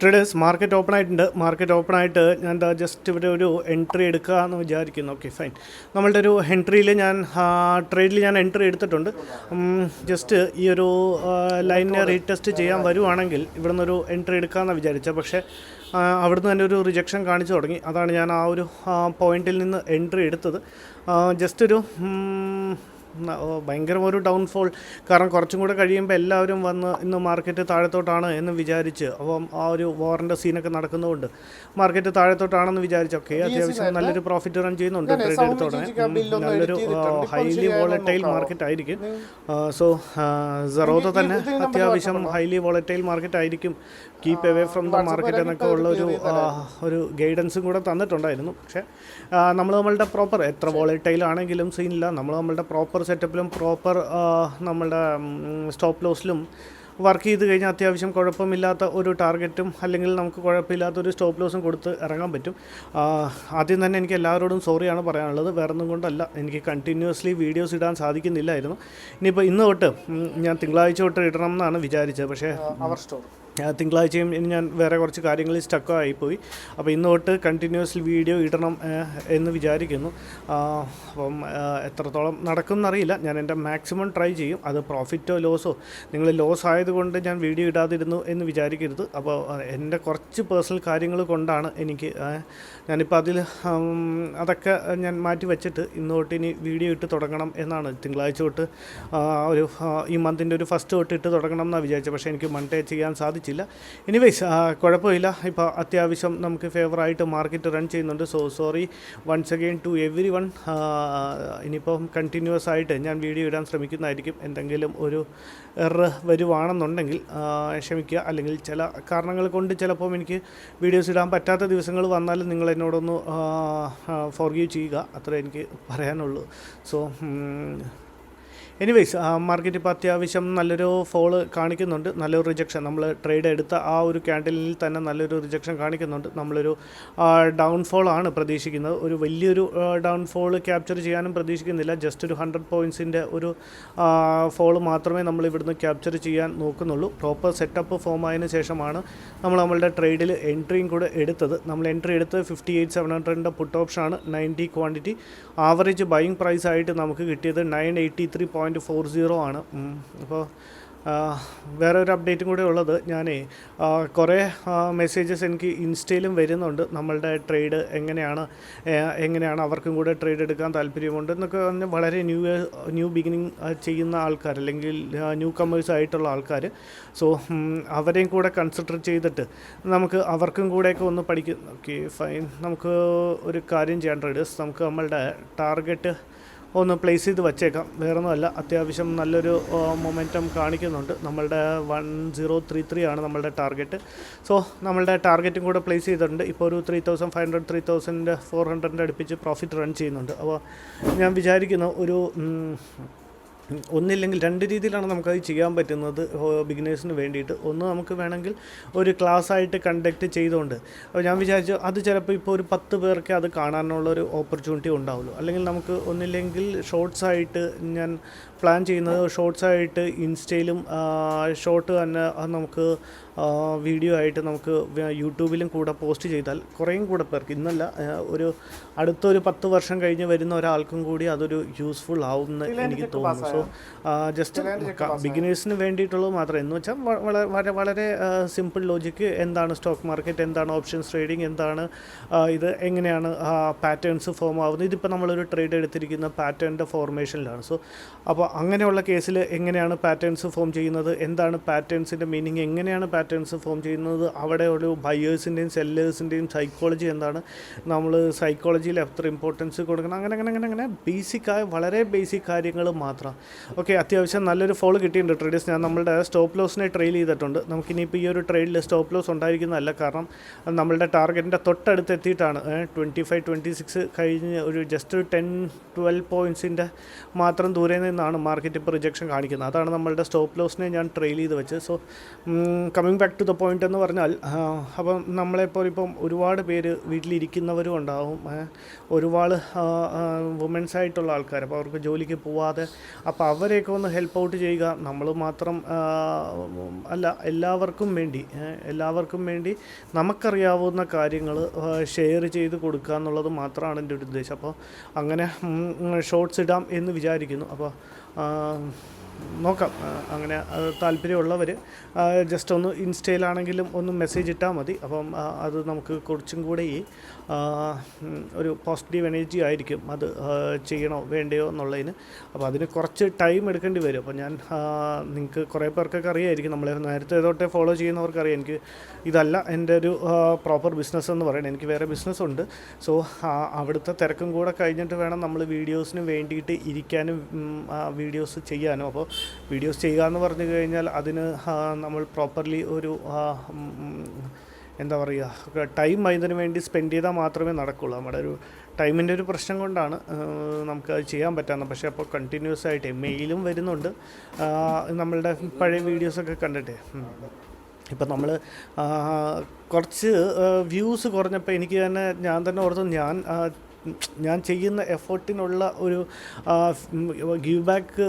Traders market open ആയിട്ടുണ്ട്. Market open ആയിട്ട് ഞാൻ എന്താ ജസ്റ്റ് ഇവിടെ ഒരു എൻട്രി എടുക്കുക എന്ന് വിചാരിക്കുന്നു. Okay fine. നമ്മളുടെ ഒരു എൻട്രിയിൽ ഞാൻ ട്രേഡിൽ ഞാൻ എൻട്രി എടുത്തിട്ടുണ്ട്. ജസ്റ്റ് ഈ ഒരു ലൈനിനെ റീടെസ്റ്റ് ചെയ്യാൻ വരുവാണെങ്കിൽ ഇവിടെ നിന്നൊരു എൻട്രി എടുക്കാമെന്നാണ് വിചാരിച്ചത്. പക്ഷേ അവിടുന്ന് തന്നെ ഒരു റിജക്ഷൻ കാണിച്ചു തുടങ്ങി. അതാണ് ഞാൻ ആ ഒരു പോയിന്റിൽ നിന്ന് എൻട്രി എടുത്തത്. ജസ്റ്റ് ഒരു ഭയങ്കര ഒരു ഡൗൺഫോൾ. കാരണം കുറച്ചും കൂടെ കഴിയുമ്പോൾ എല്ലാവരും വന്ന് ഇന്ന് മാർക്കറ്റ് താഴത്തോട്ടാണ് എന്ന് വിചാരിച്ച്, അപ്പം ആ ഒരു വാറിൻ്റെ സീനൊക്കെ നടക്കുന്നതുകൊണ്ട് മാർക്കറ്റ് താഴത്തോട്ടാണെന്ന് വിചാരിച്ച് ഓക്കെ അത്യാവശ്യം നല്ലൊരു പ്രോഫിറ്റ് റൺ ചെയ്യുന്നുണ്ട്. ട്രേഡ് എടുത്തോടെ നല്ലൊരു ഹൈലി വോളറ്റൈൽ മാർക്കറ്റ് ആയിരിക്കും. സോ സെറോദ തന്നെ അത്യാവശ്യം ഹൈലി വോളറ്റൈൽ മാർക്കറ്റ് ആയിരിക്കും. Keep away from the market എന്നൊക്കെ ഉള്ള ഒരു ഗൈഡൻസും കൂടെ തന്നിട്ടുണ്ടായിരുന്നു. പക്ഷേ നമ്മളുടെ പ്രോപ്പർ എത്ര വോളറ്റൈൽ ആണെങ്കിലും സീനില്ല. നമ്മളുടെ പ്രോപ്പർ സെറ്റപ്പിലും പ്രോപ്പർ നമ്മളുടെ സ്റ്റോപ്പ് ലോസിലും വർക്ക് ചെയ്ത് കഴിഞ്ഞാൽ അത്യാവശ്യം കുഴപ്പമില്ലാത്ത ഒരു ടാർഗറ്റും അല്ലെങ്കിൽ നമുക്ക് കുഴപ്പമില്ലാത്തൊരു സ്റ്റോപ്പ് ലോസും കൊടുത്ത് ഇറങ്ങാൻ പറ്റും. ആദ്യം തന്നെ എനിക്ക് എല്ലാവരോടും സോറിയാണ് പറയാനുള്ളത്. വേറൊന്നും കൊണ്ടല്ല, എനിക്ക് കണ്ടിന്യൂസ്ലി വീഡിയോസ് ഇടാൻ സാധിക്കുന്നില്ലായിരുന്നു. ഇനിയിപ്പോൾ ഇന്ന് തൊട്ട് ഞാൻ തിങ്കളാഴ്ച തൊട്ട് ഇടണം എന്നാണ് വിചാരിച്ചത്. പക്ഷേ തിങ്കളാഴ്ചയും ഞാൻ വേറെ കുറച്ച് കാര്യങ്ങളിൽ സ്റ്റക്കായിപ്പോയി. അപ്പോൾ ഇന്ന് തൊട്ട് കണ്ടിന്യൂസ്ലി വീഡിയോ ഇടണം എന്ന് വിചാരിക്കുന്നു. അപ്പം എത്രത്തോളം നടക്കും എന്നറിയില്ല. ഞാൻ എൻ്റെ മാക്സിമം ട്രൈ ചെയ്യും. അത് പ്രോഫിറ്റോ ലോസോ, നിങ്ങൾ ലോസ് ആയതുകൊണ്ട് ഞാൻ വീഡിയോ ഇടാതിരുന്നു എന്ന് വിചാരിക്കരുത്. അപ്പോൾ എൻ്റെ കുറച്ച് പേഴ്സണൽ കാര്യങ്ങൾ കൊണ്ടാണ് ഞാനിപ്പോൾ അതൊക്കെ ഞാൻ മാറ്റി വെച്ചിട്ട് ഇന്ന് തൊട്ട് ഇനി വീഡിയോ ഇട്ട് തുടങ്ങണം എന്നാണ്. തിങ്കളാഴ്ച തൊട്ട് ഈ മന്തിൻ്റെ ഒരു ഫസ്റ്റ് തൊട്ട് ഇട്ട് തുടങ്ങണം എന്നാണ് വിചാരിച്ചത്. പക്ഷേ എനിക്ക് മൺഡേ ചെയ്യാൻ സാധിച്ചില്ല. എനിവേസ് കുഴപ്പമില്ല. ഇപ്പോൾ അത്യാവശ്യം നമുക്ക് ഫേവറായിട്ട് മാർക്കറ്റ് റൺ ചെയ്യുന്നുണ്ട്. So sorry once again to everyone. ഇനിയിപ്പം കണ്ടിന്യൂസ് ആയിട്ട് ഞാൻ വീഡിയോ ഇടാൻ ശ്രമിക്കുന്നതായിരിക്കും. എന്തെങ്കിലും ഒരു എറർ വരുവാണെന്നുണ്ടെങ്കിൽ ക്ഷമിക്കുക. അല്ലെങ്കിൽ ചില കാരണങ്ങൾ കൊണ്ട് ചിലപ്പം എനിക്ക് വീഡിയോസ് ഇടാൻ പറ്റാത്ത ദിവസങ്ങൾ വന്നാലും നിങ്ങൾ എന്നോടൊന്ന് ഫോർഗീവ് ചെയ്യുക. അത്രേ എനിക്ക് പറയാനുള്ളൂ. സോ എനിവേയ്സ് മാർക്കറ്റ് ഇപ്പോൾ അത്യാവശ്യം നല്ലൊരു ഫോള് കാണിക്കുന്നുണ്ട്. നല്ലൊരു റിജക്ഷൻ, നമ്മൾ ട്രേഡ് എടുത്ത ആ ഒരു ക്യാൻഡലിൽ തന്നെ നല്ലൊരു റിജക്ഷൻ കാണിക്കുന്നുണ്ട്. നമ്മളൊരു ഡൗൺഫോളാണ് പ്രതീക്ഷിക്കുന്നത്. ഒരു വലിയൊരു ഡൗൺഫോൾ ക്യാപ്ചർ ചെയ്യാനും പ്രതീക്ഷിക്കുന്നില്ല. ജസ്റ്റ് ഒരു 100 പോയിൻറ്റ്സിൻ്റെ ഒരു ഫോള് മാത്രമേ നമ്മൾ ഇവിടുന്ന് ക്യാപ്ചർ ചെയ്യാൻ നോക്കുന്നുള്ളൂ. പ്രോപ്പർ സെറ്റപ്പ് ഫോം ആയതിനു ശേഷമാണ് നമ്മളുടെ ട്രേഡിൽ എൻട്രിയും കൂടെ എടുത്തത്. നമ്മൾ എൻട്രി എടുത്തത് 58,700 പുട്ട് ഓപ്ഷനാണ്. 90 ക്വാണ്ടിറ്റി. ആവറേജ് ബൈയിങ് പ്രൈസ് ആയിട്ട് നമുക്ക് കിട്ടിയത് 983.40 ആണ്. അപ്പോൾ വേറെ ഒരു അപ്ഡേറ്റും കൂടെ ഉള്ളത്, ഞാൻ കുറേ മെസ്സേജസ് എനിക്ക് ഇൻസ്റ്റയിലും വരുന്നുണ്ട്. നമ്മളുടെ ട്രേഡ് എങ്ങനെയാണ് അവർക്കും കൂടെ ട്രേഡ് എടുക്കാൻ താല്പര്യമുണ്ട് എന്നൊക്കെ പറഞ്ഞ് വളരെ ന്യൂ ബിഗിനിങ് ചെയ്യുന്ന ആൾക്കാർ അല്ലെങ്കിൽ ന്യൂ കമേഴ്സ് ആയിട്ടുള്ള ആൾക്കാർ. സോ അവരെയും കൂടെ കൺസിഡർ ചെയ്തിട്ട് നമുക്ക് അവർക്കും കൂടെയൊക്കെ ഒന്ന് പഠിക്കും. Okay fine. നമുക്ക് ഒരു കാര്യം ചെയ്യാൻ ട്രേഡേഴ്സ്, നമുക്ക് നമ്മളുടെ ടാർഗറ്റ് ഒന്ന് പ്ലേസ് ചെയ്ത് വച്ചേക്കാം. വേറൊന്നുമല്ല, അത്യാവശ്യം നല്ലൊരു മൊമെൻറ്റം കാണിക്കുന്നുണ്ട്. നമ്മളുടെ 1033 ആണ് നമ്മളുടെ ടാർഗറ്റ്. സോ നമ്മളുടെ ടാർഗറ്റും കൂടെ പ്ലേസ് ചെയ്തിട്ടുണ്ട്. ഇപ്പോൾ ഒരു 3,500 3,400 അടുപ്പിച്ച് പ്രോഫിറ്റ് റൺ ചെയ്യുന്നുണ്ട്. അപ്പോൾ ഞാൻ വിചാരിക്കുന്നു ഒരു ഒന്നില്ലെങ്കിൽ രണ്ട് രീതിയിലാണ് നമുക്കത് ചെയ്യാൻ പറ്റുന്നത് ബിഗിനേഴ്സിന് വേണ്ടിയിട്ട്. ഒന്ന്, നമുക്ക് വേണമെങ്കിൽ ഒരു ക്ലാസ് ആയിട്ട് കണ്ടക്ട് ചെയ്തുകൊണ്ട്, അപ്പോൾ ഞാൻ വിചാരിച്ചു അത് ചിലപ്പോൾ ഇപ്പോൾ ഒരു 10 പേർക്ക് അത് കാണാനുള്ളൊരു ഓപ്പർച്യൂണിറ്റി ഉണ്ടാവുള്ളൂ. അല്ലെങ്കിൽ നമുക്ക് ഒന്നില്ലെങ്കിൽ ഷോർട്സ് ആയിട്ട് ഞാൻ പ്ലാൻ ചെയ്യുന്നത്, ഷോർട്സ് ആയിട്ട് ഇൻസ്റ്റയിലും ഷോർട്ട് തന്നെ നമുക്ക് വീഡിയോ ആയിട്ട് നമുക്ക് യൂട്യൂബിലും കൂടെ പോസ്റ്റ് ചെയ്താൽ കുറേയും കൂടെ പേർക്ക്, ഇന്നല്ല ഒരു അടുത്തൊരു 10 വർഷം കഴിഞ്ഞ് വരുന്ന ഒരാൾക്കും കൂടി അതൊരു യൂസ്ഫുൾ ആവുമെന്ന് എനിക്ക് തോന്നുന്നു. സോ ജസ്റ്റ് ബിഗിനേഴ്സിന് വേണ്ടിയിട്ടുള്ളത് മാത്രം. എന്ന് വെച്ചാൽ വളരെ സിമ്പിൾ ലോജിക്ക്, എന്താണ് സ്റ്റോക്ക് മാർക്കറ്റ്, എന്താണ് ഓപ്ഷൻസ് ട്രേഡിങ്, എന്താണ് ഇത്, എങ്ങനെയാണ് പാറ്റേൺസ് ഫോം ആവുന്നത്. ഇതിപ്പോൾ നമ്മളൊരു ട്രേഡ് എടുത്തിരിക്കുന്ന പാറ്റേണിൻ്റെ ഫോർമേഷനിലാണ്. സോ അപ്പോൾ അങ്ങനെയുള്ള കേസിൽ എങ്ങനെയാണ് പാറ്റേൺസ് ഫോം ചെയ്യുന്നത്, എന്താണ് പാറ്റേൺസിൻ്റെ മീനിങ്, എങ്ങനെയാണ് പാറ്റേൺസ് ഫോം ചെയ്യുന്നത്, അവിടെ ഒരു ബയേഴ്സിൻ്റെയും സെല്ലേഴ്സിൻ്റെയും സൈക്കോളജി എന്താണ്, നമ്മൾ സൈക്കോളജിയിൽ എത്ര ഇമ്പോർട്ടൻസ് കൊടുക്കണം, അങ്ങനെ ബേസിക്കായ വളരെ ബേസിക് കാര്യങ്ങൾ മാത്രം. ഓക്കെ, അത്യാവശ്യം നല്ലൊരു ഫോൾ കിട്ടിയിട്ടുണ്ട് ട്രേഡേഴ്സ്. ഞാൻ നമ്മളുടെ സ്റ്റോപ്പ് ലോസിനെ ട്രെയിൽ ചെയ്തിട്ടുണ്ട്. നമുക്കിനിയിപ്പോൾ ഈ ഒരു ട്രേഡിൽ സ്റ്റോപ്പ് ലോസ് ഉണ്ടായിരിക്കുന്നതല്ല. കാരണം നമ്മളുടെ ടാർഗറ്റിൻ്റെ തൊട്ടടുത്ത് എത്തിയിട്ടാണ്. 25-26 കഴിഞ്ഞ് ഒരു ജസ്റ്റ് 10-12 പോയിൻറ്റ്സിൻ്റെ മാത്രം ദൂരെ നിന്നാണ് മാർക്കറ്റ് ഇപ്പോൾ റിജക്ഷൻ കാണിക്കുന്നത്. അതാണ് നമ്മളുടെ സ്റ്റോപ്പ് ലോസിനെ ഞാൻ ട്രെയിൽ ചെയ്ത് വെച്ച്. So coming coming back to the point എന്ന് പറഞ്ഞാൽ അപ്പം നമ്മളെപ്പോലെ ഇപ്പം ഒരുപാട് പേര് വീട്ടിലിരിക്കുന്നവരും ഉണ്ടാവും, ഒരുപാട് വുമൻസ് ആയിട്ടുള്ള ആൾക്കാർ, അപ്പോൾ അവർക്ക് ജോലിക്ക് പോവാതെ, അപ്പോൾ അവരെയൊക്കെ ഒന്ന് ഹെൽപ്പ് ഔട്ട് ചെയ്യുക. നമ്മൾ മാത്രം അല്ല, എല്ലാവർക്കും വേണ്ടി നമുക്കറിയാവുന്ന കാര്യങ്ങൾ ഷെയർ ചെയ്ത് കൊടുക്കുക എന്നുള്ളത് മാത്രമാണ് എൻ്റെ ഒരു ഉദ്ദേശം. അപ്പോൾ അങ്ങനെ ഷോർട്സ് ഇടാം എന്ന് വിചാരിക്കുന്നു. അപ്പോൾ നോക്കാം. അങ്ങനെ താല്പര്യമുള്ളവർ ജസ്റ്റ് ഒന്ന് ഇൻസ്റ്റയിലാണെങ്കിലും ഒന്ന് മെസ്സേജ് ഇട്ടാൽ മതി. അപ്പം അത് നമുക്ക് കുറച്ചും കൂടെ ഒരു പോസിറ്റീവ് എനർജി ആയിരിക്കും അത് ചെയ്യണോ വേണ്ടയോ എന്നുള്ളതിന്. അപ്പോൾ അതിന് കുറച്ച് ടൈം എടുക്കേണ്ടി വരും. അപ്പോൾ ഞാൻ നിങ്ങൾക്ക് കുറേ പേർക്കൊക്കെ അറിയായിരിക്കും, നമ്മളെ നേരത്തെ തൊട്ടേ ഫോളോ ചെയ്യുന്നവർക്ക് അറിയാം, എനിക്ക് ഇതല്ല എൻ്റെ ഒരു പ്രോപ്പർ ബിസിനസ് എന്ന് പറയുന്നത്. എനിക്ക് വേറെ ബിസിനസ്സുണ്ട്. സോ അവിടുത്തെ തിരക്കും കൂടെ കഴിഞ്ഞിട്ട് വേണം നമ്മൾ വീഡിയോസിന് വേണ്ടിയിട്ട് ഇരിക്കാനും വീഡിയോസ് ചെയ്യാനും. അപ്പോൾ വീഡിയോസ് ചെയ്യുക എന്ന് പറഞ്ഞു കഴിഞ്ഞാൽ അതിന് നമ്മൾ പ്രോപ്പർലി ഒരു എന്താ പറയുക, ടൈം അതിന് വേണ്ടി സ്പെൻഡ് ചെയ്താൽ മാത്രമേ നടക്കുള്ളൂ. നമ്മുടെ ഒരു ടൈമിൻ്റെ ഒരു പ്രശ്നം കൊണ്ടാണ് നമുക്കത് ചെയ്യാൻ പറ്റാവുന്നത്. പക്ഷേ അപ്പോൾ കണ്ടിന്യൂസ് ആയിട്ട് മെയിലും വരുന്നുണ്ട് നമ്മളുടെ പഴയ വീഡിയോസൊക്കെ കണ്ടിട്ട്. ഇപ്പം നമ്മൾ കുറച്ച് വ്യൂസ് കുറഞ്ഞപ്പോൾ എനിക്ക് തന്നെ ഞാൻ തന്നെ ഓർത്തു, ഞാൻ ചെയ്യുന്ന എഫേർട്ടിനുള്ള ഒരു ഗീവ് ബാക്ക്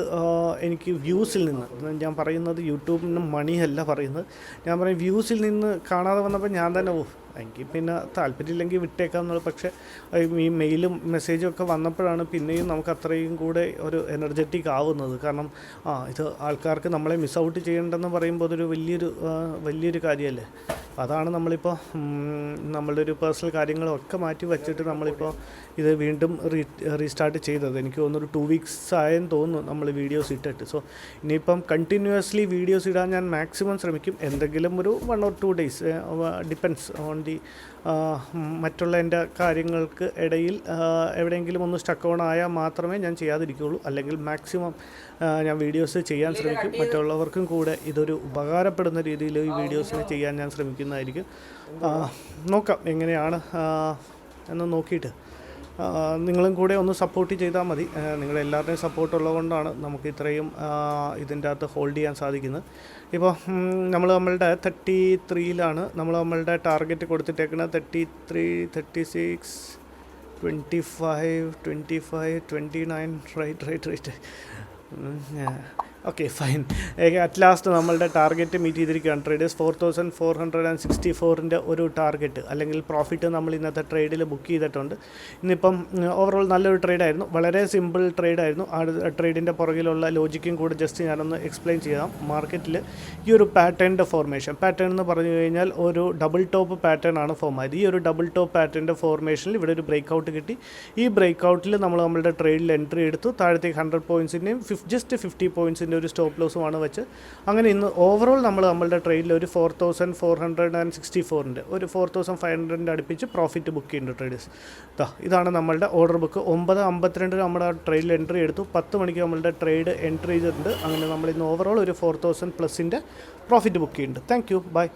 എനിക്ക് വ്യൂസിൽ നിന്ന്, ഞാൻ പറയുന്നത് യൂട്യൂബിന് മണിയല്ല പറയുന്നത്, ഞാൻ പറയും വ്യൂസിൽ നിന്ന് കാണാതെ വന്നപ്പോൾ ഞാൻ തന്നെ എനിക്ക് പിന്നെ താല്പര്യമില്ലെങ്കിൽ വിട്ടേക്കാം എന്നുള്ളത്. പക്ഷേ ഈ മെയിലും മെസ്സേജും ഒക്കെ വന്നപ്പോഴാണ് പിന്നെയും നമുക്ക് അത്രയും കൂടെ ഒരു എനർജറ്റിക് ആവുന്നത്. കാരണം ഇത് ആൾക്കാർക്ക് നമ്മളെ മിസ് ഔട്ട് ചെയ്യേണ്ടെന്ന് പറയുമ്പോൾ അതൊരു വലിയൊരു കാര്യമല്ലേ. അതാണ് നമ്മളിപ്പോൾ നമ്മളുടെ ഒരു പേഴ്സണൽ കാര്യങ്ങളൊക്കെ മാറ്റി വച്ചിട്ട് നമ്മളിപ്പോൾ ഇത് വീണ്ടും റീസ്റ്റാർട്ട് ചെയ്തത്. എനിക്ക് തോന്നുന്നു 2 വീക്സ് ആയെന്ന് തോന്നുന്നു നമ്മൾ വീഡിയോസ് ഇട്ടിട്ട്. സോ ഇനിയിപ്പം കണ്ടിന്യൂസ്ലി വീഡിയോസ് ഇടാൻ ഞാൻ മാക്സിമം ശ്രമിക്കും. എന്തെങ്കിലും ഒരു 1 or 2 days depends on the മറ്റുള്ള എൻ്റെ കാര്യങ്ങൾക്ക് ഇടയിൽ എവിടെയെങ്കിലും ഒന്ന് സ്റ്റക്ക് ഓൺ ആയാൽ മാത്രമേ ഞാൻ ചെയ്യാതിരിക്കുകയുള്ളൂ. അല്ലെങ്കിൽ മാക്സിമം ഞാൻ വീഡിയോസ് ചെയ്യാൻ ശ്രമിക്കും. മറ്റുള്ളവർക്കും കൂടെ ഇതൊരു ഉപകാരപ്പെടുന്ന രീതിയിൽ ഈ വീഡിയോസിനെ ചെയ്യാൻ ഞാൻ ശ്രമിക്കുന്നതായിരിക്കും. നോക്കാം എങ്ങനെയാണ് എന്ന് നോക്കിയിട്ട് നിങ്ങളും കൂടെ ഒന്ന് സപ്പോർട്ട് ചെയ്താൽ മതി. നിങ്ങളെല്ലാവരുടെയും സപ്പോർട്ട് ഉള്ളതുകൊണ്ടാണ് നമുക്ക് ഇത്രയും ഇതിൻ്റെ അകത്ത് ഹോൾഡ് ചെയ്യാൻ സാധിക്കുന്നത്. ഇപ്പോൾ നമ്മളുടെ 33-ലാണ് നമ്മളുടെ ടാർഗറ്റ് കൊടുത്തിട്ടേക്കുന്നത്. 33, 36, 25, 29 right. Okay fine. At last നമ്മളുടെ ടാർഗറ്റ് മീറ്റ് ചെയ്തിരിക്കുകയാണ്. ട്രേഡേഴ്സ് 4464-ൻ്റെ ഒരു ടാർഗറ്റ് അല്ലെങ്കിൽ പ്രോഫിറ്റ് നമ്മൾ ഇന്നത്തെ ട്രേഡിൽ ബുക്ക് ചെയ്തിട്ടുണ്ട്. ഇന്നിപ്പം ഓവറോൾ നല്ലൊരു ട്രേഡായിരുന്നു, വളരെ സിമ്പിൾ ട്രേഡായിരുന്നു. ആ ട്രേഡിൻ്റെ പുറകിലുള്ള ലോജിക്കും കൂടെ ജസ്റ്റ് ഞാനൊന്ന് എക്സ്പ്ലെയിൻ ചെയ്യാം. മാർക്കറ്റിൽ ഈ ഒരു പാറ്റേണിൻ്റെ പാറ്റേൺ എന്ന് പറഞ്ഞു കഴിഞ്ഞാൽ ഒരു ഡബിൾ ടോപ്പ് പാറ്റേൺ ആണ് ഫോം ആയത്. ഈ ഒരു ഡബിൾ ടോപ്പ് പാറ്റേണിൻ്റെ ഫോർമേഷനിൽ ഇവിടെ ഒരു ബ്രേക്ക് ഔട്ട് കിട്ടി. ഈ ബ്രേക്ക് ഔട്ടിൽ നമ്മളുടെ ട്രേഡിൽ എൻട്രി എടുത്തു. താഴത്തേക്ക് 100 പോയിൻറ്റ്സിൻ്റെയും ജസ്റ്റ് 50 പോയിൻറ്റ്സിൻ്റെ ഒരു സ്റ്റോപ്പ് ലോസുമാണ് വെച്ച് അങ്ങനെ ഇന്ന് ഓവറോൾ നമ്മളുടെ ട്രേഡിൽ ഒരു 4464-ൻ്റെ ഒരു 4500-ൻ്റെ അടുപ്പിച്ച് പ്രോഫിറ്റ് ബുക്ക് ചെയ്യുന്നുണ്ട് ട്രേഡേഴ്സ്. ഇതാണ് നമ്മളുടെ ഓർഡർ ബുക്ക്. 9:52 നമ്മുടെ ട്രേഡിൽ എൻട്രി എടുത്തു. 10 മണിക്ക് നമ്മളുടെ ട്രേഡ് എൻട്രി ചെയ്തിട്ടുണ്ട്. അങ്ങനെ നമ്മൾ ഇന്ന് ഓവറോൾ ഒരു 4000+ പ്രോഫിറ്റ് ബുക്ക് ചെയ്യുന്നുണ്ട്. Thank you, by.